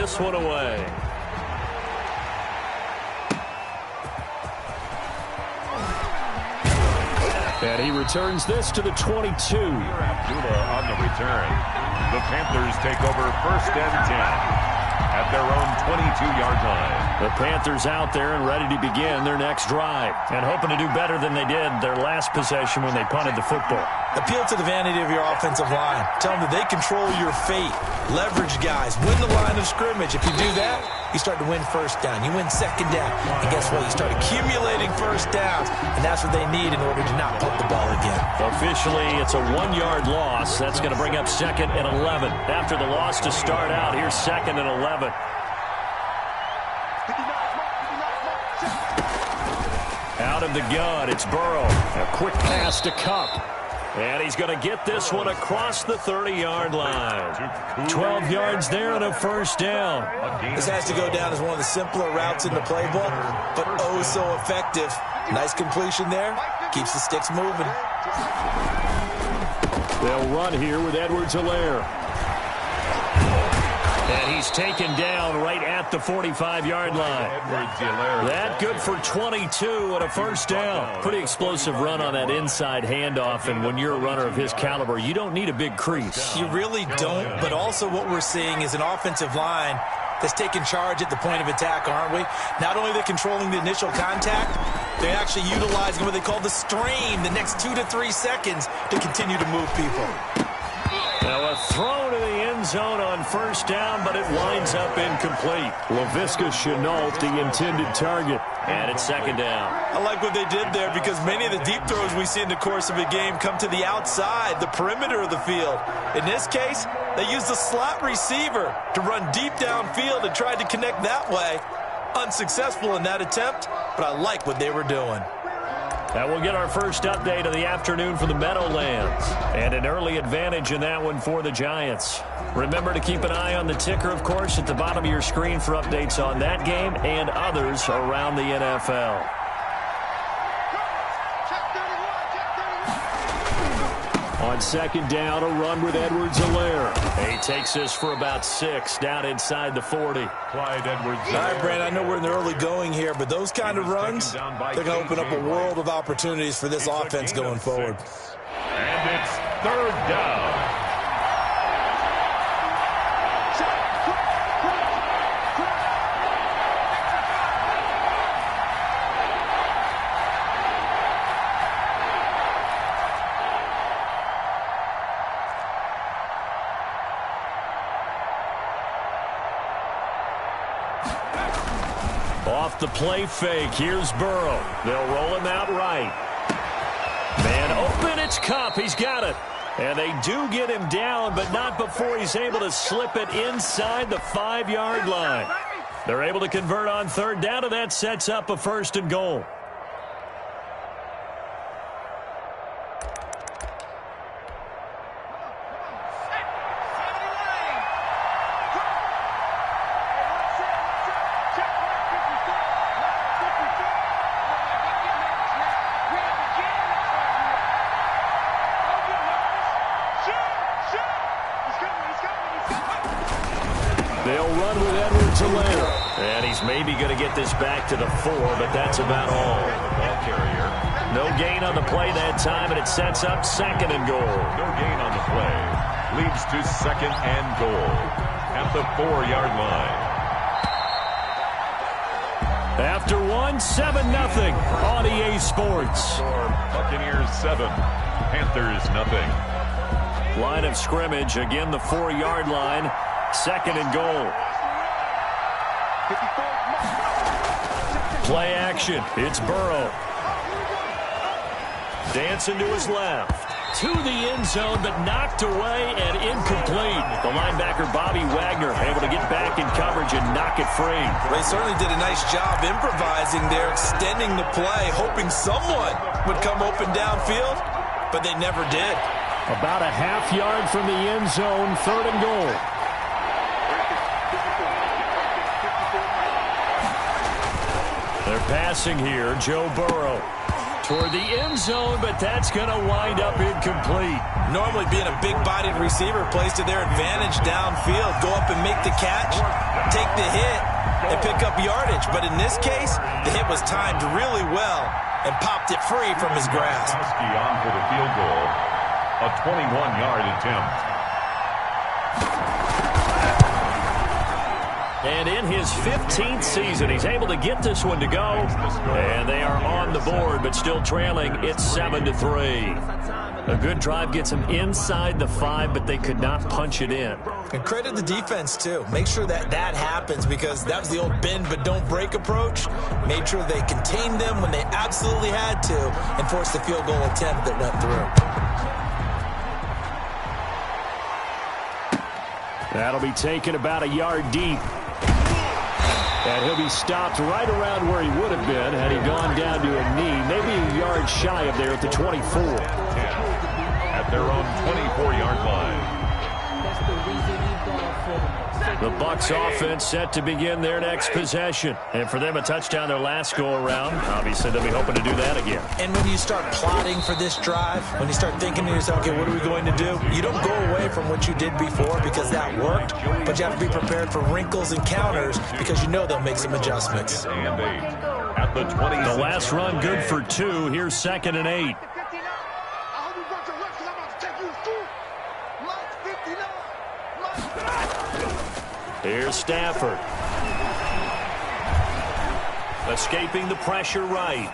this one away. And he returns this to the 22. Abdullah on the return. The Panthers take over 1st and 10 at their own 22-yard line. The Panthers out there and ready to begin their next drive and hoping to do better than they did their last possession when they punted the football. Appeal to the vanity of your offensive line. Tell them that they control your fate. Leverage guys. Win the line of scrimmage. If you do that, you start to win first down. You win second down. And guess what? You start accumulating first downs. And that's what they need in order to not pump the ball again. Officially, it's a 1-yard loss. That's going to bring up 2nd and 11. After the loss to start out, here's 2nd and 11. Out of the gun, it's Burrow. A quick pass to Cup. And he's going to get this one across the 30-yard line. 12 yards there and a first down. This has to go down as one of the simpler routes in the playbook, but oh so effective. Nice completion there. Keeps the sticks moving. They'll run here with Edwards-Helaire. And he's taken down right at the 45-yard line. That good for 22 and a first down. Pretty explosive run on that inside handoff, and when you're a runner of his caliber, you don't need a big crease. You really don't, but also what we're seeing is an offensive line that's taking charge at the point of attack, aren't we? Not only are they controlling the initial contact, they're actually utilizing what they call the stream, the next 2 to 3 seconds to continue to move people. Now a throw to the end zone on first down, but it winds up incomplete. Laviska Shenault, the intended target, and it's 2nd down. I like what they did there because many of the deep throws we see in the course of a game come to the outside, the perimeter of the field. In this case, they used the slot receiver to run deep downfield and tried to connect that way. Unsuccessful in that attempt, but I like what they were doing. That will get our first update of the afternoon from the Meadowlands. And an early advantage in that one for the Giants. Remember to keep an eye on the ticker, of course, at the bottom of your screen for updates on that game and others around the NFL. On 2nd down, a run with Edwards-Helaire. He takes this for about 6 down inside the 40. Clyde Edwards-Helaire. All right, Brand, I know we're in the early going here, but those kind of runs, they're going to open up a world of opportunities for this offense going forward. And it's 3rd down. Off the play fake, here's Burrow. They'll roll him out right. Man open, it's Cup. He's got it. And they do get him down, but not before he's able to slip it inside the 5-yard line. They're able to convert on 3rd down, and that sets up a 1st and goal. They'll run with Edwards-Helaire. And he's maybe going to get this back to the 4, but that's about all. Ball carrier. No gain on the play that time, and it sets up 2nd and goal. No gain on the play. Leads to 2nd and goal at the 4-yard line. After 1, 7-0 on EA Sports. Buccaneers 7, Panthers nothing. Line of scrimmage, again the 4-yard line. 2nd and goal. Play action. It's Burrow. Dancing to his left. To the end zone, but knocked away and incomplete. The linebacker, Bobby Wagner, able to get back in coverage and knock it free. They certainly did a nice job improvising there, extending the play, hoping someone would come open downfield, but they never did. About a half-yard from the end zone, 3rd and goal. They're passing here, Joe Burrow. toward the end zone, but that's going to wind up incomplete. Normally being a big-bodied receiver plays to their advantage downfield. Go up and make the catch, take the hit, and pick up yardage. But in this case, the hit was timed really well and popped it free from his grasp. On for the field goal, a 21-yard attempt. And in his 15th season, he's able to get this one to go. And they are on the board, but still trailing. It's 7-3. A good drive gets them inside the 5, but they could not punch it in. And credit the defense, too. Make sure that happens, because that was the old bend but don't break approach. Made sure they contained them when they absolutely had to and forced the field goal attempt that went through. That'll be taken about a yard deep. And he'll be stopped right around where he would have been had he gone down to a knee, maybe a yard shy of there at the 24. At their own 24-yard line. The Bucs offense set to begin their next possession. And for them, a touchdown their last go-around. Obviously, they'll be hoping to do that again. And when you start plotting for this drive, when you start thinking to yourself, okay, what are we going to do? You don't go away from what you did before because that worked, but you have to be prepared for wrinkles and counters because you know they'll make some adjustments. And 8 at the 20. The last run good for 2. Here's 2nd and 8. Here's Stafford. Escaping the pressure right.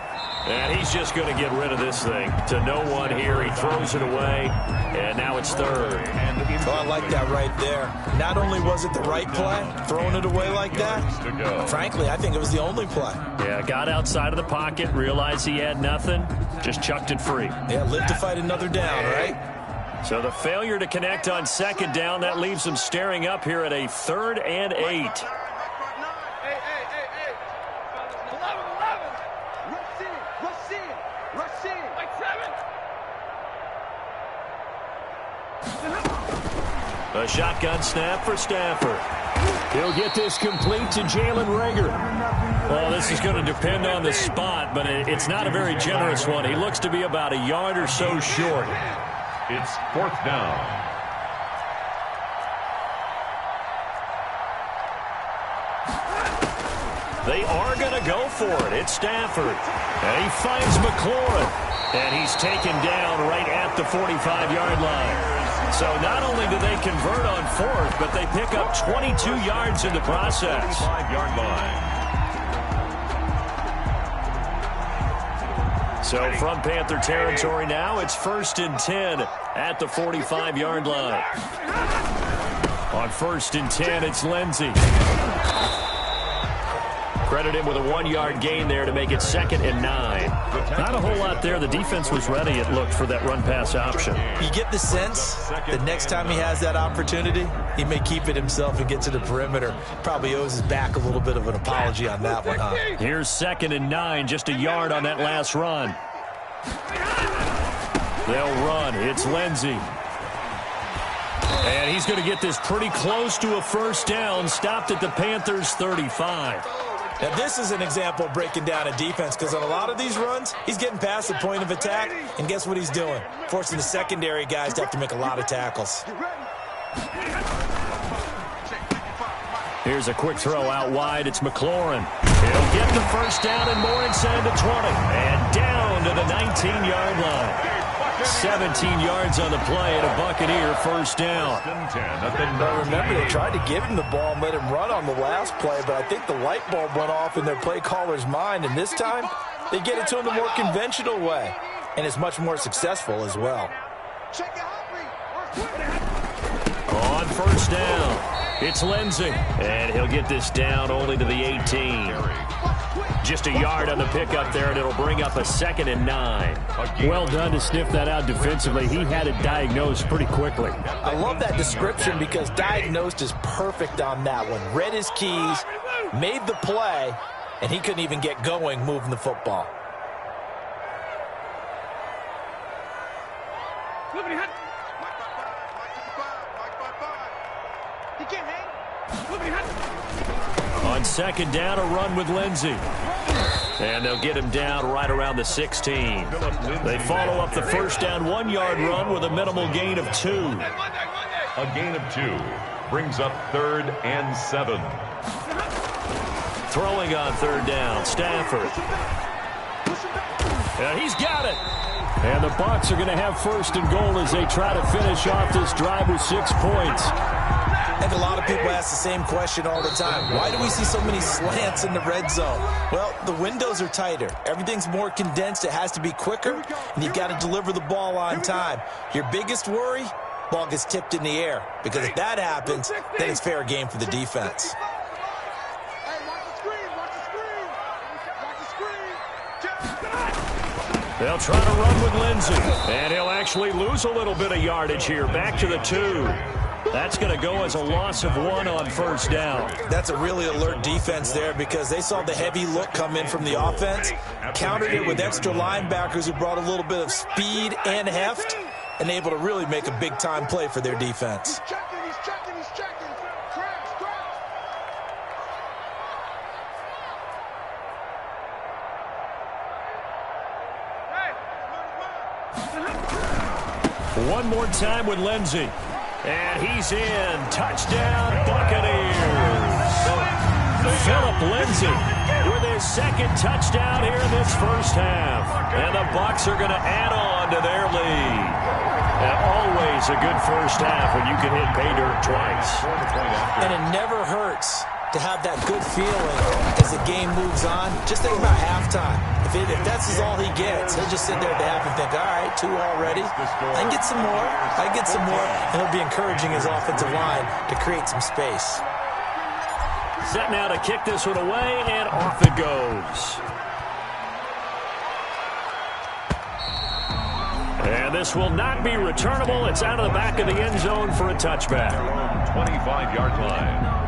And he's just going to get rid of this thing. To no one here. He throws it away. And now it's 3rd. Oh, I like that right there. Not only was it the right play, throwing it away like that, frankly, I think it was the only play. Yeah, got outside of the pocket, realized he had nothing, just chucked it free. Yeah, live to fight another down, right? So the failure to connect on 2nd down, that leaves them staring up here at a 3rd and 8. A shotgun snap for Stafford. He'll get this complete to Jalen Reagor. Well, this is going to depend on the spot, but it's not a very generous one. He looks to be about a yard or so short. It's 4th down. They are going to go for it. It's Stafford. And he finds McLaurin. And he's taken down right at the 45-yard line. So not only do they convert on 4th, but they pick up 22 yards in the process. 5-yard line. So from Panther territory now, it's 1st and 10 at the 45-yard line. On 1st and 10, it's Lindsey. Credit him with a 1-yard gain there to make it 2nd and 9. Not a whole lot there. The defense was ready, it looked, for that run-pass option. You get the sense that next time he has that opportunity, he may keep it himself and get to the perimeter. Probably owes his back a little bit of an apology on that one, huh? Here's 2nd and 9, just a yard on that last run. They'll run. It's Lindsey. And he's going to get this pretty close to a 1st down, stopped at the Panthers' 35. Now, this is an example of breaking down a defense, because on a lot of these runs, he's getting past the point of attack, and guess what he's doing? Forcing the secondary guys to have to make a lot of tackles. Here's a quick throw out wide. It's McLaurin. He'll get the 1st down and more inside the 20. And down to the 19-yard line. 17 yards on the play and a Buccaneer 1st down. Now remember, they tried to give him the ball and let him run on the last play, but I think the light bulb went off in their play caller's mind, and this time they get it to him the more conventional way, and it's much more successful as well. On 1st down, it's Lindsey, and he'll get this down only to the 18. Just a yard on the pickup there, and it'll bring up a 2nd and 9. Well done to sniff that out defensively. He had it diagnosed pretty quickly. I love that description because diagnosed is perfect on that one. Read his keys, made the play, and he couldn't even get going moving the football. On 2nd down, a run with Lindsey. And they'll get him down right around the 16. They follow up the first down 1-yard run with a minimal gain of 2. A gain of 2 brings up 3rd and 7. Throwing on 3rd down, Stafford. And he's got it. And the Bucs are going to have 1st and goal as they try to finish off this drive with 6 points. I think a lot of people ask the same question all the time. Why do we see so many slants in the red zone? Well, the windows are tighter. Everything's more condensed. It has to be quicker, and you've got to deliver the ball on time. Your biggest worry, ball gets tipped in the air, because if that happens, then it's fair game for the defense. They'll try to run with Lindsey, and he'll actually lose a little bit of yardage here. Back to the 2. That's going to go as a loss of 1 on 1st down. That's a really alert defense there because they saw the heavy look come in from the offense, countered it with extra linebackers who brought a little bit of speed and heft, and able to really make a big-time play for their defense. One more time with Lindsey. And he's in. Touchdown, Buccaneers. Philip Lindsey with his 2nd touchdown here in this first half. And the Bucs are going to add on to their lead. And always a good first half when you can hit pay dirt twice. And it never hurts to have that good feeling as the game moves on. Just think about halftime. If that's all he gets, he'll just sit there at the half and think, all right, 2 already. I can get some more. I can get some more. And he'll be encouraging his offensive line to create some space. Set now to kick this one away, and off it goes. And this will not be returnable. It's out of the back of the end zone for a touchback. 25-yard line.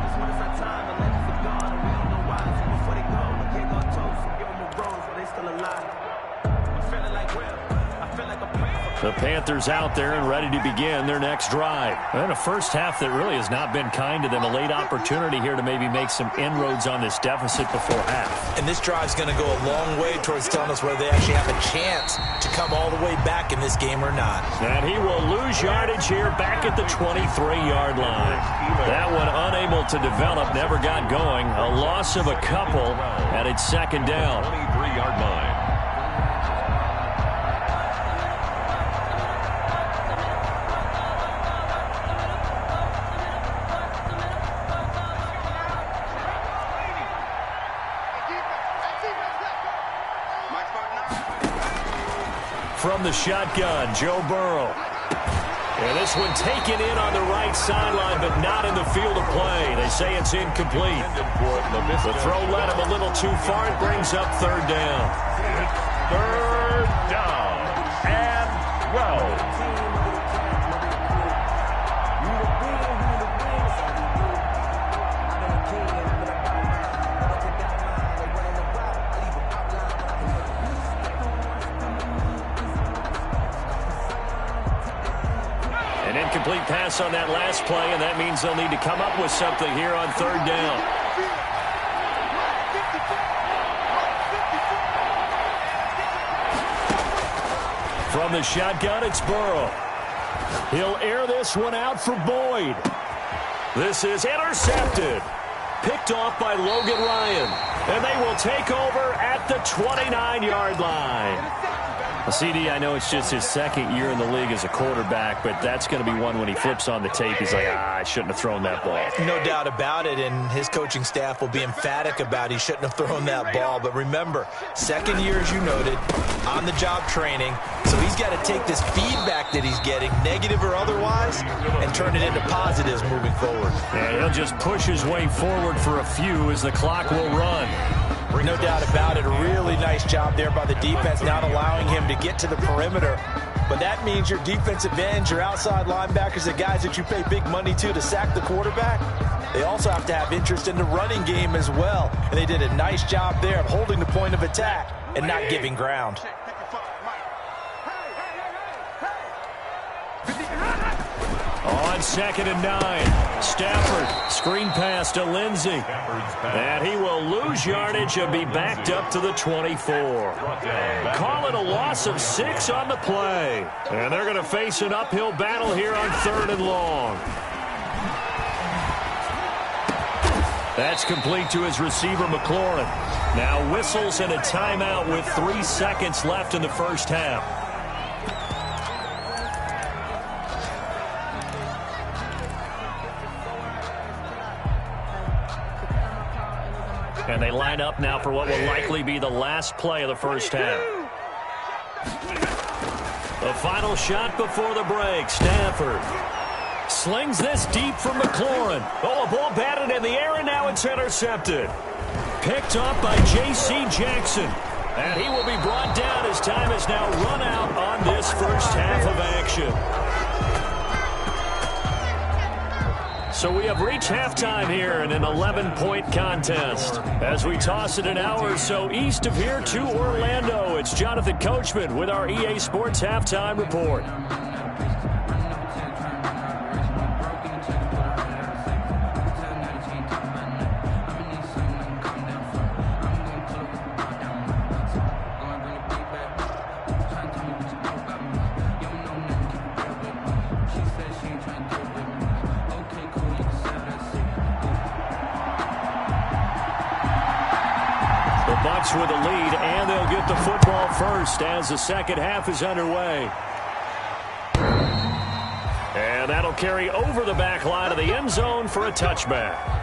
The Panthers out there and ready to begin their next drive. And a first half that really has not been kind to them. A late opportunity here to maybe make some inroads on this deficit before half. And this drive's going to go a long way towards telling us whether they actually have a chance to come all the way back in this game or not. And he will lose yardage here back at the 23-yard line. That one unable to develop, never got going. A loss of a couple at its 2nd down. 23-yard line. From the shotgun, Joe Burrow. And this one taken in on the right sideline, but not in the field of play. They say it's incomplete. The throw led him a little too far. It brings up 3rd down. 3rd down and 12. An incomplete pass on that last play, and that means they'll need to come up with something here on 3rd down. From the shotgun, it's Burrow. He'll air this one out for Boyd. This is intercepted. Picked off by Logan Ryan. And they will take over at the 29-yard line. Well, CD, I know it's just his 2nd year in the league as a quarterback, but that's going to be one when he flips on the tape. He's like, I shouldn't have thrown that ball. No doubt about it, and his coaching staff will be emphatic about he shouldn't have thrown that ball. But remember, 2nd year, as you noted, on-the-job training. So he's got to take this feedback that he's getting, negative or otherwise, and turn it into positives moving forward. And he'll just push his way forward for a few as the clock will run. No doubt about it. A really nice job there by the defense, not allowing him to get to the perimeter. But that means your defensive ends, your outside linebackers, the guys that you pay big money to sack the quarterback, they also have to have interest in the running game as well. And they did a nice job there of holding the point of attack and not giving ground. On on 2nd and 9. Stafford, screen pass to Lindsey. And he will lose yardage and be backed up to the 24. Call it a loss of 6 on the play. And they're going to face an uphill battle here on 3rd and long. That's complete to his receiver, McLaurin. Now whistles and a timeout with 3 seconds left in the first half. And they line up now for what will likely be the last play of the first half. The final shot before the break. Stafford slings this deep for McLaurin. Oh, a ball batted in the air, and now it's intercepted. Picked up by J.C. Jackson. And he will be brought down as time is now run out on this first half of action. So we have reached halftime here in an 11-point contest. As we toss it an hour or so east of here to Orlando, it's Jonathan Coachman with our EA Sports Halftime Report. Bucks with a lead, and they'll get the football first as the second half is underway. And that'll carry over the back line of the end zone for a touchback.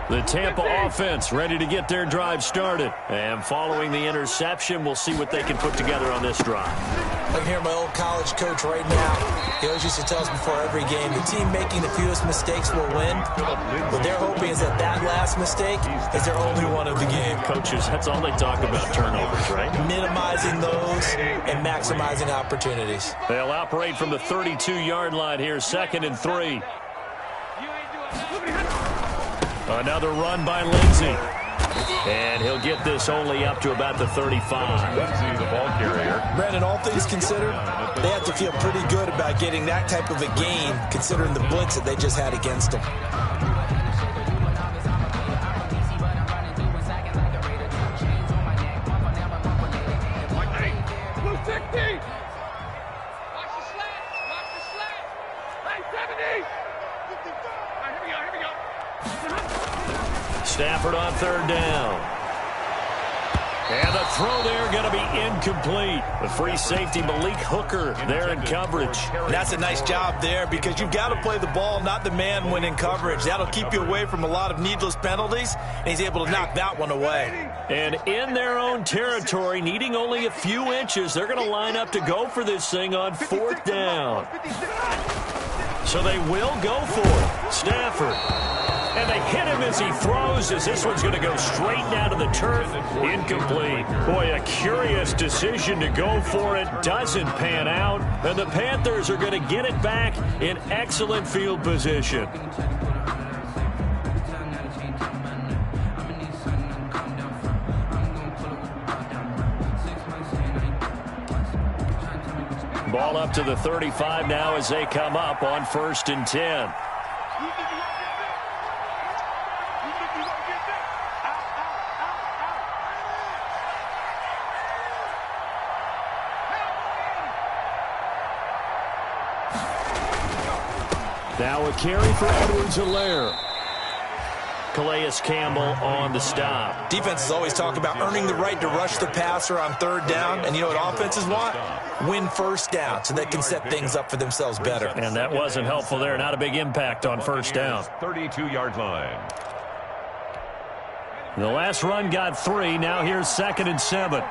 The Tampa offense ready to get their drive started. And following the interception, we'll see what they can put together on this drive. I can hear my old college coach right now. He always used to tell us before every game, the team making the fewest mistakes will win. What they're hoping is that that last mistake is their only one of the game. Coaches, that's all they talk about, turnovers, right? Minimizing those and maximizing opportunities. They'll operate from the 32-yard line here, 2nd and 3. Another run by Lindsey. And he'll get this only up to about the 35. Lindsey, the ball carrier. Brandon, all things considered, they have to feel pretty good about getting that type of a game, considering the blitz that they just had against them. Stafford on 3rd down. And the throw there going to be incomplete. The free safety, Malik Hooker, there in coverage. And that's a nice job there because you've got to play the ball, not the man when in coverage. That'll keep you away from a lot of needless penalties, and he's able to knock that one away. And in their own territory, needing only a few inches, they're going to line up to go for this thing on 4th down. So they will go for it. Stafford. And they hit him as he throws, as this one's going to go straight down to the turf. Incomplete. Boy, a curious decision to go for it. Doesn't pan out. And the Panthers are going to get it back in excellent field position. Ball up to the 35 now as they come up on 1st and 10. Now a carry for Edwards-Helaire. Calais Campbell on the stop. Defenses always talk about earning the right to rush the passer on 3rd down. And you know what offenses want? Win 1st down so they can set things up for themselves better. And that wasn't helpful there. Not a big impact on 1st down. 32-yard line. The last run got 3. Now here's 2nd and 7.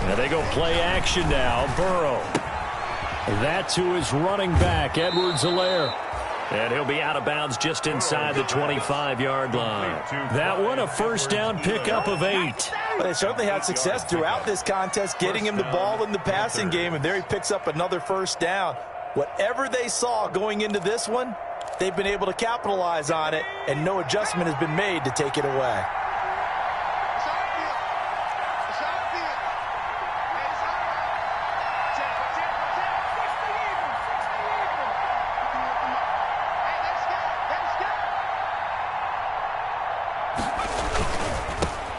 And they go play action now. Burrow. That to his running back, Edwards-Helaire. And he'll be out of bounds just inside the 25-yard line. That one a first down pickup of 8. Well, they certainly had success throughout this contest, getting him the ball in the passing game, and there he picks up another first down. Whatever they saw going into this one, they've been able to capitalize on it, and no adjustment has been made to take it away.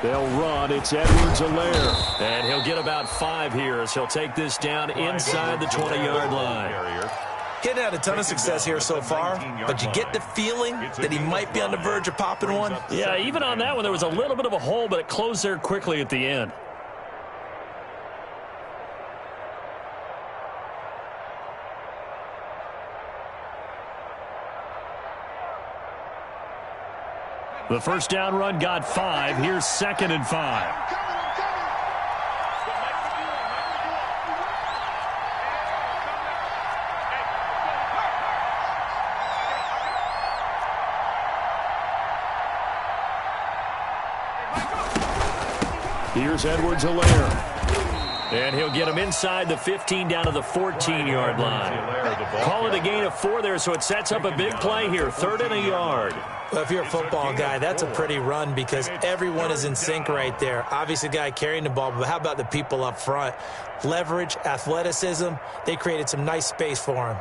They'll run. It's Edwards-Helaire. And he'll get about 5 here as he'll take this down inside the 20-yard line. He's had a ton of success here so far, but you get the feeling that he might be on the verge of popping one. Yeah, even on that one, there was a little bit of a hole, but it closed there quickly at the end. The first down run got 5. Here's 2nd and 5. Here's Edwards-Helaire. And he'll get him inside the 15 down to the 14-yard line. Call it a gain of 4 there, so it sets up a big play here. 3rd and a yard. Well, if you're a football guy, that's a pretty run because everyone is in sync right there. Obviously, the guy carrying the ball, but how about the people up front? Leverage, athleticism, they created some nice space for him.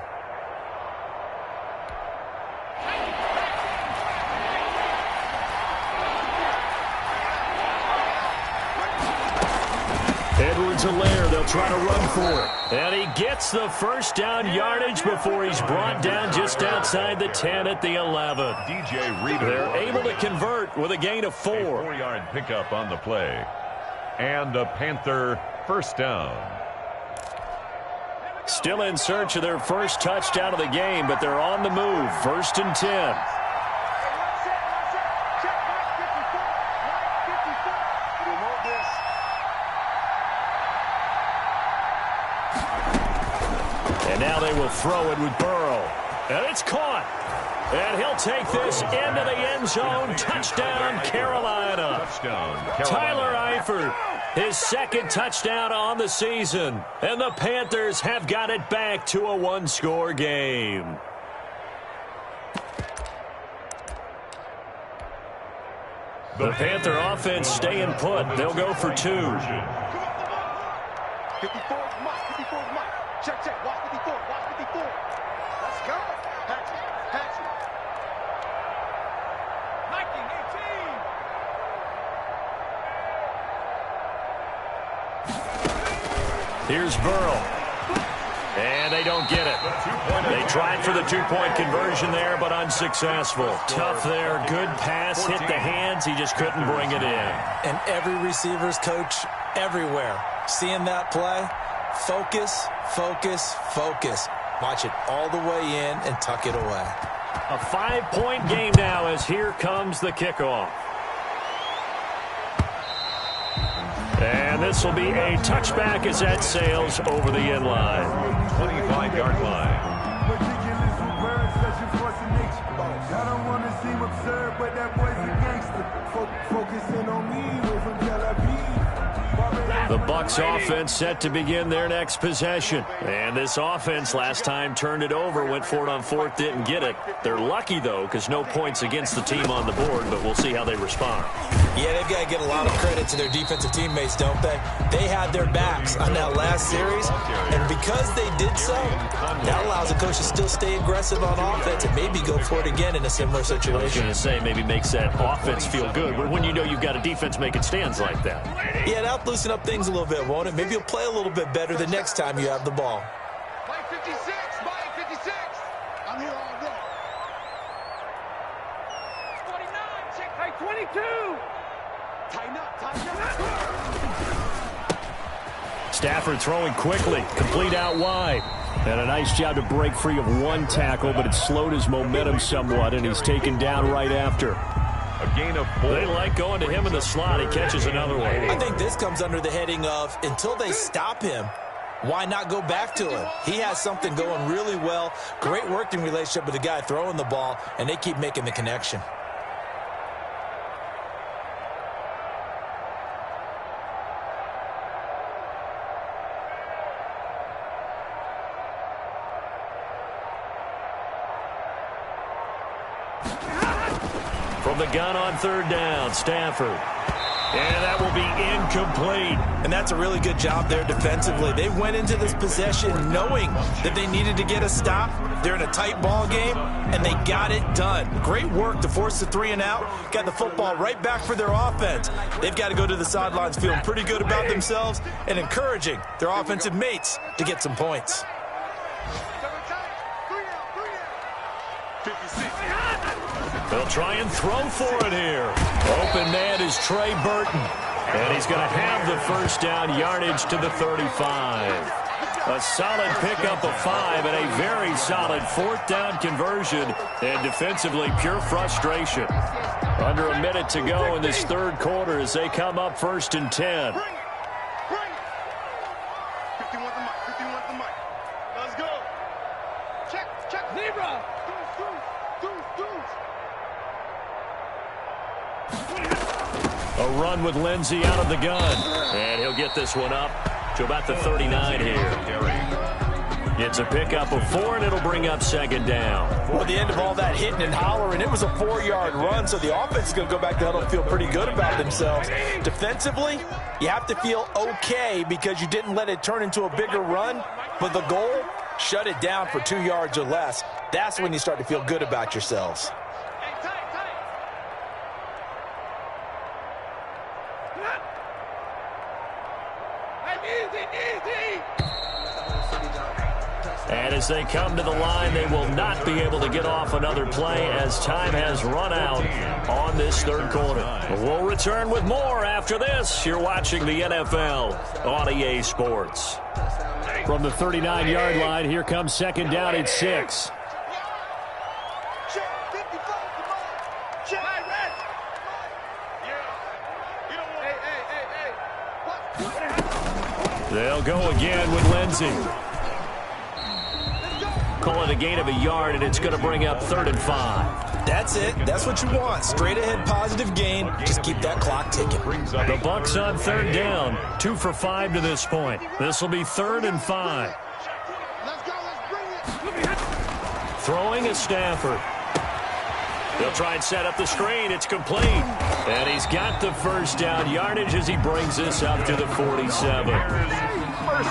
Edwards-Helaire, they'll try to run for it. And he gets the first down yardage before he's brought down just outside the 10 at the 11. DJ Reader. They're able to convert with a gain of 4. A 4-yard pickup on the play. And a Panther first down. Still in search of their first touchdown of the game, but they're on the move. 1st and 10. And now they will throw it with Burrow. And it's caught. And he'll take this into the end zone. Touchdown, Carolina. Touchdown, Carolina. Tyler Eifert, his 2nd touchdown on the season. And the Panthers have got it back to a 1-score game. The Panther offense staying put. They'll go for 2. 54 Mike. Check. Watch 54. Let's go. Patrick. Nike 18. Here's Burrow. And they don't get it. They tried for the 2-point conversion there, but unsuccessful. Tough there. Good pass. Hit the hands. He just couldn't bring it in. And every receiver's coach everywhere, seeing that play, focus. Watch it all the way in and tuck it away. A 5-point game now as here comes the kickoff. And this will be a touchback as that sails over the end line. 25-yard line. I don't want to seem absurd, but that boy's a gangster. Focusing on me, we're from Tel Aviv. The Bucs offense set to begin their next possession. And this offense last time turned it over, went for it on 4th, didn't get it. They're lucky, though, because no points against the team on the board, but we'll see how they respond. Yeah, they've got to get a lot of credit to their defensive teammates, don't they? They had their backs on that last series, and because they did so, that allows the coach to still stay aggressive on offense and maybe go for it again in a similar situation. I was going to say, maybe makes that offense feel good, but when you know you've got a defense making stands like that. Yeah, that'll loosen up things a little bit, won't it? Maybe you'll play a little bit better the next time you have the ball. Mike 56. I'm here all day. 49, check height 22. Tighten up. Stafford throwing quickly, complete out wide. And a nice job to break free of one tackle, but it slowed his momentum somewhat, and he's taken down right after. A gain of 4. They like going to him in the slot. He catches another one. I think this comes under the heading of until they stop him, why not go back to him? He has something going really well. Great working relationship with the guy throwing the ball, and they keep making the connection. From the gun on third down, Stafford. And that will be incomplete. And that's a really good job there defensively. They went into this possession knowing that they needed to get a stop. They're in a tight ball game, and they got it done. Great work to force the 3 and out. Got the football right back for their offense. They've got to go to the sidelines feeling pretty good about themselves and encouraging their offensive mates to get some points. They'll try and throw for it here. Open man is Trey Burton. And he's going to have the first down, yardage to the 35. A solid pickup of 5 and a very solid 4th down conversion. And defensively, pure frustration. Under a minute to go in this third quarter as they come up 1st and 10. Let's go. Check. Zebra. A run with Lindsey out of the gun. And he'll get this one up to about the 39 here. It's a pickup of 4, and it'll bring up 2nd down. Well, the end of all that hitting and hollering, it was a 4-yard run, so the offense is going to go back to huddle and feel pretty good about themselves. Defensively, you have to feel okay because you didn't let it turn into a bigger run, but the goal, shut it down for 2 yards or less. That's when you start to feel good about yourselves. And as they come to the line, they will not be able to get off another play as time has run out on this third quarter. We'll return with more after this. You're watching the NFL on EA Sports. From the 39-yard line, here comes 2nd down at 6. They'll go again with Lindsey. Call it a gain of a yard, and it's going to bring up 3rd and 5. That's it. That's what you want. Straight ahead positive gain. Just keep that clock ticking. The Bucs on 3rd down. 2 for 5 to this point. This will be 3rd and 5. Throwing is Stafford. They'll try and set up the screen. It's complete. And he's got the first down yardage as he brings this up to the 47.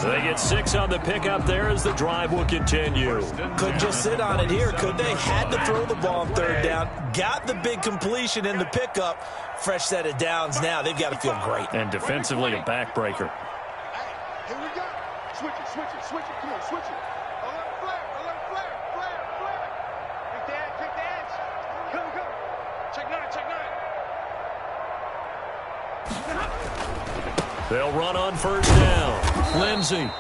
They get 6 on the pickup there as the drive will continue. Couldn't just sit on it here, could they? Had to throw the ball on 3rd down. Got the big completion in the pickup. Fresh set of downs now. They've got to feel great. And defensively, a backbreaker. Here we go. Switch it. Come on, switch it. Alert flare. Kick the edge. Go. Check 9. They'll run on 1st down. Lindsey.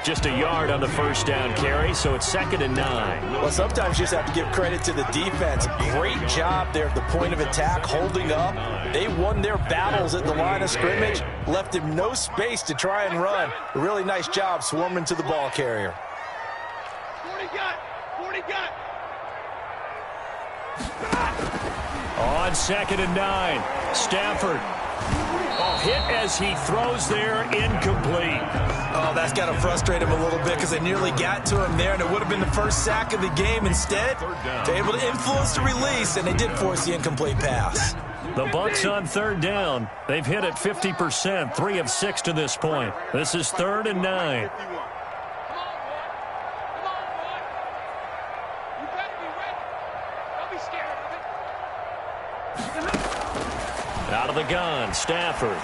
Just a yard on the first down carry, so it's 2nd and 9. Well, sometimes you just have to give credit to the defense. Great job there at the point of attack, holding up. They won their battles at the line of scrimmage, left him no space to try and run. A really nice job swarming to the ball carrier. 40 got. On 2nd and 9, Stafford. Hit as he throws there, incomplete. Oh, that's got to frustrate him a little bit because they nearly got to him there, and it would have been the first sack of the game. Instead, they're able to influence the release, and they did force the incomplete pass. The Bucs on 3rd down. They've hit it 50%, 3 of 6 to this point. This is 3rd and 9. Out of the gun, Stafford.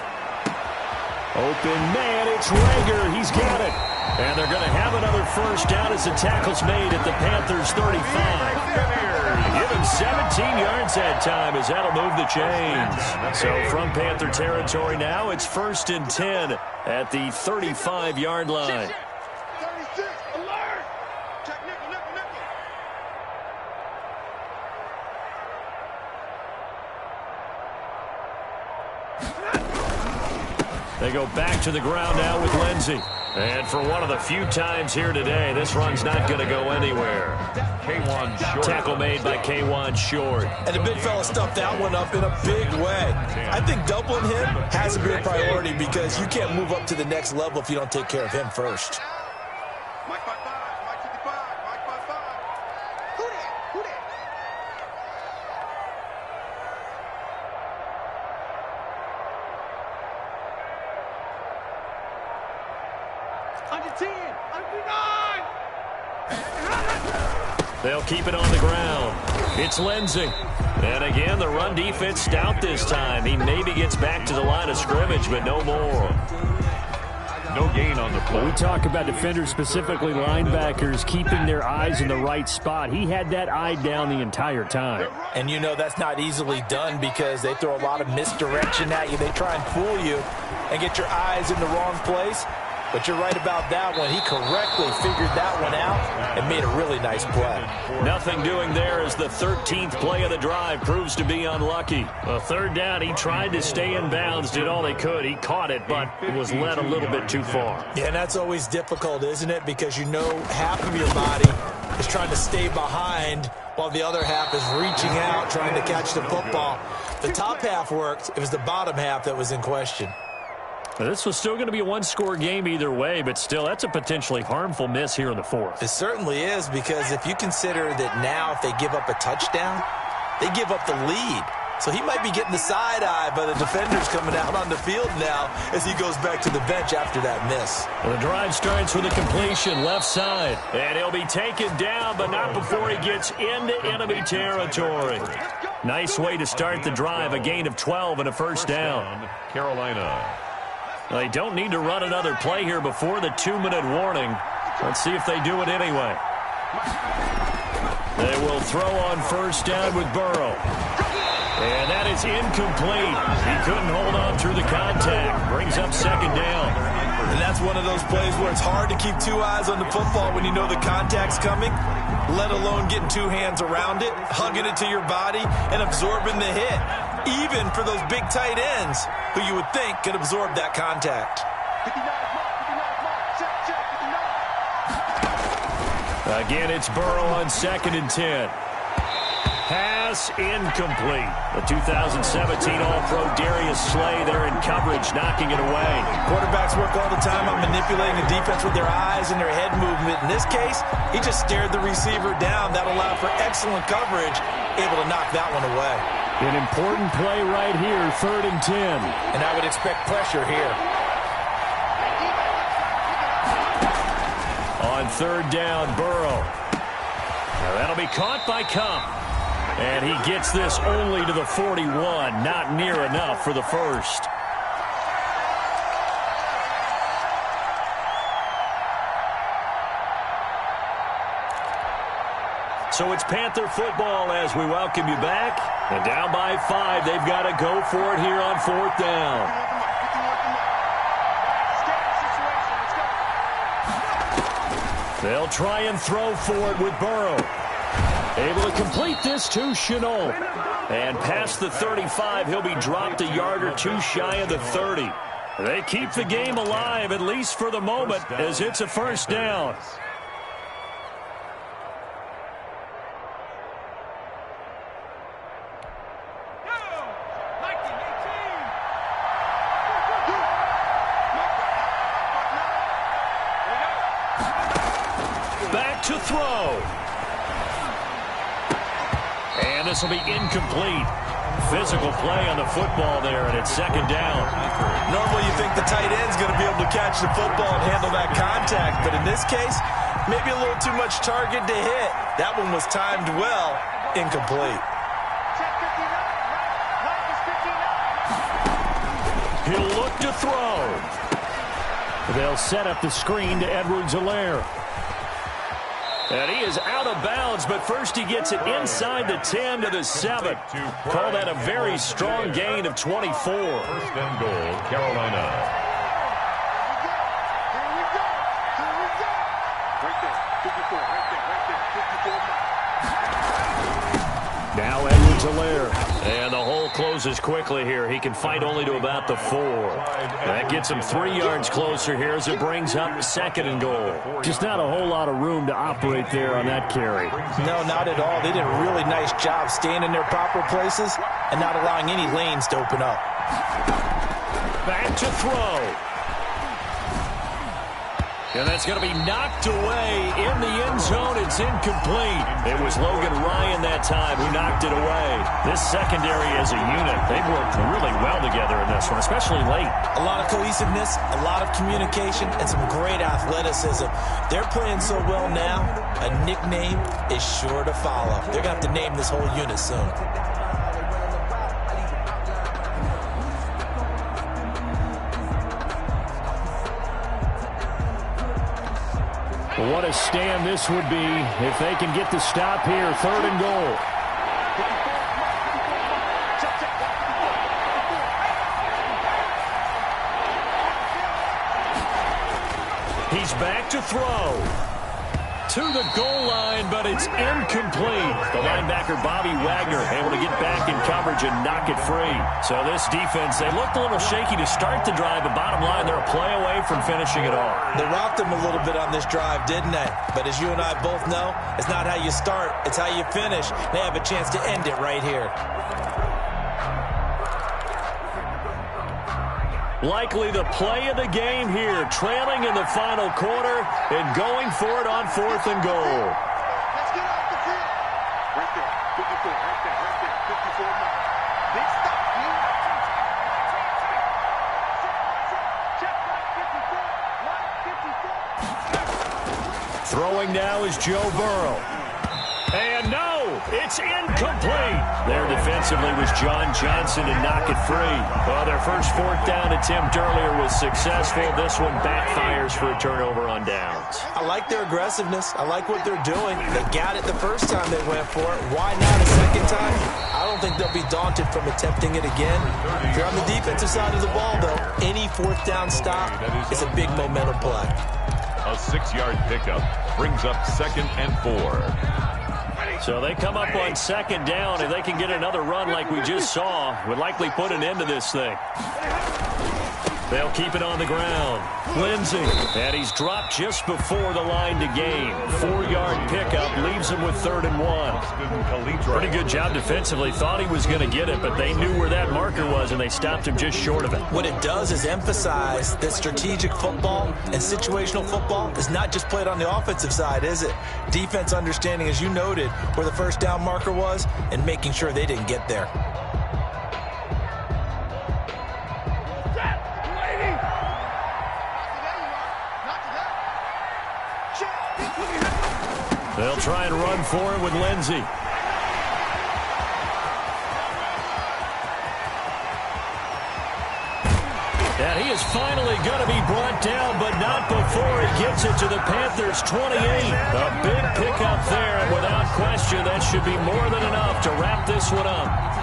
Open man, it's Rager. He's got it. And they're going to have another first down as the tackle's made at the Panthers' 35. Give him 17 yards that time as that'll move the chains. So from Panther territory now, it's 1st and 10 at the 35-yard line. 36, alert! Check nickel. They go back to the ground now with Lindsey. And for one of the few times here today, this run's not going to go anywhere. K1 short. Tackle made by K1 short. And the big fella stuffed that one up in a big way. I think doubling him has to be a priority because you can't move up to the next level if you don't take care of him first. They'll keep it on the ground. It's Lindsay. And again, the run defense stout this time. He maybe gets back to the line of scrimmage, but no more. No gain on the play. When we talk about defenders, specifically linebackers, keeping their eyes in the right spot. He had that eye down the entire time. And you know that's not easily done because they throw a lot of misdirection at you. They try and fool you and get your eyes in the wrong place. But you're right about that one. He correctly figured that one out and made a really nice play. Nothing doing there as the 13th play of the drive proves to be unlucky. A third down, he tried to stay in bounds, did all he could. He caught it, but it was led a little bit too far. Yeah, and that's always difficult, isn't it? Because you know half of your body is trying to stay behind while the other half is reaching out, trying to catch the football. The top half worked. It was the bottom half that was in question. This was still going to be a one-score game either way, but still, that's a potentially harmful miss here in the fourth. It certainly is, because if you consider that now if they give up a touchdown, they give up the lead. So he might be getting the side eye by the defenders coming out on the field now as he goes back to the bench after that miss. Well, the drive starts with a completion left side, and he'll be taken down, but not before he gets into enemy territory. Nice way to start the drive, a gain of 12 and a first down. Carolina. They don't need to run another play here before the 2-minute warning. Let's see if they do it anyway. They will throw on first down with Burrow. And that is incomplete. He couldn't hold on through the contact. Brings up second down. And that's one of those plays where it's hard to keep two eyes on the football when you know the contact's coming, let alone getting two hands around it, hugging it to your body, and absorbing the hit. Even for those big tight ends who you would think could absorb that contact. Again, it's Burrow on 2nd and 10. Pass incomplete. The 2017 All-Pro Darius Slay there in coverage, knocking it away. Quarterbacks work all the time on manipulating the defense with their eyes and their head movement. In this case, he just stared the receiver down. That allowed for excellent coverage, able to knock that one away. An important play right here, 3rd and 10. And I would expect pressure here. On 3rd down, Burrow. Now that'll be caught by Cup. And he gets this only to the 41. Not near enough for the first. So it's Panther football as we welcome you back. And down by 5, they've got to go for it here on 4th down. They'll try and throw for it with Burrow. Able to complete this to Chenault. And past the 35, he'll be dropped a yard or two shy of the 30. They keep the game alive, at least for the moment, as it's a first down. Back to throw. And this will be incomplete. Physical play on the football there, and it's 2nd down. Normally you think the tight end's going to be able to catch the football and handle that contact, but in this case, maybe a little too much target to hit. That one was timed well, incomplete. He'll look to throw. They'll set up the screen to Edwards-Helaire. And he is out of bounds, but first he gets it inside the 10 to the 7. Call that a very strong gain of 24. First and goal, Carolina. Now Edwards-Helaire. And the hole closes. closes quickly here. He can fight only to about the 4. That gets him 3 yards closer here as it brings up 2nd and goal. Just not a whole lot of room to operate there on that carry. No, not at all. They did a really nice job staying in their proper places and not allowing any lanes to open up. Back to throw. And that's going to be knocked away in the end zone. It's incomplete. It was Logan Ryan that time who knocked it away. This secondary as a unit, they've worked really well together in this one, especially late. A lot of cohesiveness, a lot of communication, and some great athleticism. They're playing so well now, a nickname is sure to follow. They're going to have to name this whole unit soon. What a stand this would be if they can get the stop here. 3rd and goal. He's back to throw. To the goal line, but it's incomplete. The linebacker, Bobby Wagner, able to get back in coverage and knock it free. So this defense, they looked a little shaky to start the drive, but bottom line, they're a play away from finishing it all. They rocked them a little bit on this drive, didn't they? But as you and I both know, it's not how you start, it's how you finish. They have a chance to end it right here. Likely the play of the game here, trailing in the final quarter and going for it on 4th and goal. Let's get off the field. Right there. 54. Right there. 54 now. Big stop. Check. 54. Throwing now is Joe Burrow. And no, it's incomplete. There defensively was John Johnson to knock it free. Well, their first 4th down attempt earlier was successful. This one backfires for a turnover on downs. I like their aggressiveness. I like what they're doing. They got it the first time they went for it. Why not a second time? I don't think they'll be daunted from attempting it again. If you're on the defensive side of the ball, though, any 4th down stop is a big momentum play. A 6-yard pickup brings up 2nd and 4. So they come up on 2nd down. If they can get another run like we just saw, would likely put an end to this thing. They'll keep it on the ground. Lindsey, and he's dropped just before the line to gain. 4-yard pickup leaves him with 3rd and 1. Pretty good job defensively. Thought he was going to get it, but they knew where that marker was, and they stopped him just short of it. What it does is emphasize that strategic football and situational football is not just played on the offensive side, is it? Defense understanding, as you noted, where the first down marker was and making sure they didn't get there. They'll try and run for it with Lindsey. And he is finally going to be brought down, but not before he gets it to the Panthers' 28. A big pickup there, and without question, that should be more than enough to wrap this one up.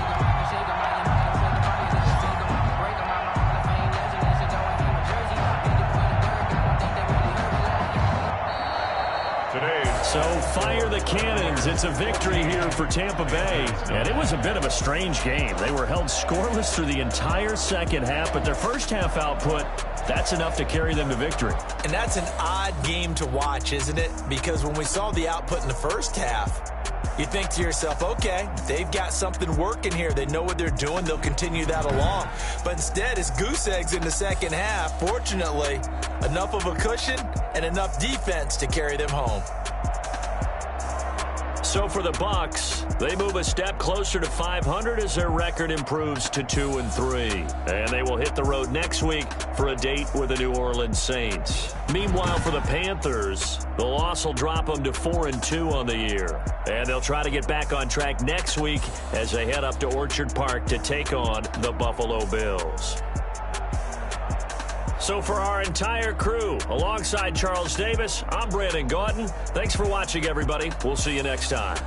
So fire the cannons. It's a victory here for Tampa Bay. And it was a bit of a strange game. They were held scoreless through the entire second half, but their first half output, that's enough to carry them to victory. And that's an odd game to watch, isn't it? Because when we saw the output in the first half, you think to yourself, okay, they've got something working here. They know what they're doing. They'll continue that along. But instead, it's goose eggs in the second half. Fortunately, enough of a cushion and enough defense to carry them home. So for the Bucs, they move a step closer to 500 as their record improves to 2-3. And they will hit the road next week for a date with the New Orleans Saints. Meanwhile, for the Panthers, the loss will drop them to 4-2 on the year. And they'll try to get back on track next week as they head up to Orchard Park to take on the Buffalo Bills. So for our entire crew, alongside Charles Davis, I'm Brandon Gaudin. Thanks for watching, everybody. We'll see you next time.